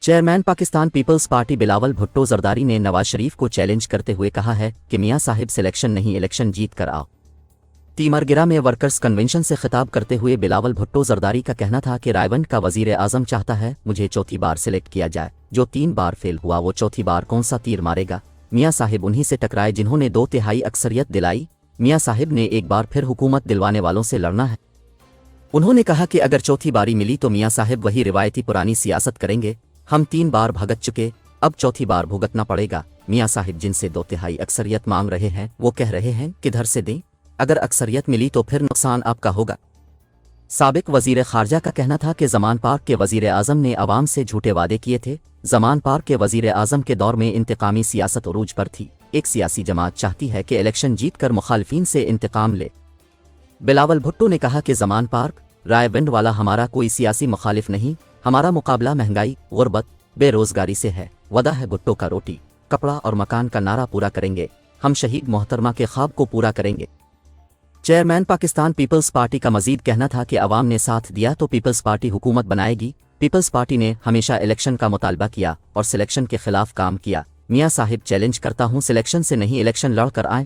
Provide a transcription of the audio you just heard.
Chairman Pakistan Peoples Party Bilawal Bhutto Zardari نے نواز شریف کو challenge کرتے ہوئے کہا ہے کہ میاں صاحب سلیکشن نہیں الیکشن جیت کر آؤ۔ تیمرگرہ میں ورکرز کنونشن سے خطاب کرتے ہوئے بلاول بھٹو زرداری کا کہنا تھا کہ رائیونڈ کا وزیر اعظم چاہتا ہے مجھے چوتھی بار سلیکٹ کیا جائے، جو 3 بار فیل ہوا وہ چوتھی بار کون سا تیر مارے گا؟ میاں صاحب انہی سے ٹکرائے جنہوں نے 2/3 اکثریت دلائی۔ میاں صاحب نے ایک بار پھر حکومت دلوانے والوں سے لڑنا ہے۔ انہوں نے کہا کہ اگر چوتھی باری ملی تو میاں صاحب وہی روایتی پرانی سیاست کریں گے، ہم 3 بار بھگت چکے، اب چوتھی بار بھگتنا پڑے گا۔ میاں صاحب جن سے 2/3 اکثریت مانگ رہے ہیں وہ کہہ رہے ہیں کدھر سے دیں؟ اگر اکثریت ملی تو پھر نقصان آپ کا ہوگا۔ سابق وزیر خارجہ کا کہنا تھا کہ زمان پارک کے وزیر اعظم نے عوام سے جھوٹے وعدے کیے تھے۔ زمان پارک کے وزیر اعظم کے دور میں انتقامی سیاست عروج پر تھی۔ ایک سیاسی جماعت چاہتی ہے کہ الیکشن جیت کر مخالفین سے انتقام لے۔ بلاول بھٹو نے کہا کہ زمان پارک رائے ونڈ والا ہمارا کوئی سیاسی مخالف نہیں، ہمارا مقابلہ مہنگائی، غربت، بے روزگاری سے ہے۔ وعدہ ہے بھٹو کا روٹی، کپڑا اور مکان کا نعرہ پورا کریں گے، ہم شہید محترمہ کے خواب کو پورا کریں گے۔ چیئرمین پاکستان پیپلز پارٹی کا مزید کہنا تھا کہ عوام نے ساتھ دیا تو پیپلز پارٹی حکومت بنائے گی۔ پیپلز پارٹی نے ہمیشہ الیکشن کا مطالبہ کیا اور سلیکشن کے خلاف کام کیا۔ میاں صاحب چیلنج کرتا ہوں سلیکشن سے نہیں الیکشن لڑ کر آئیں۔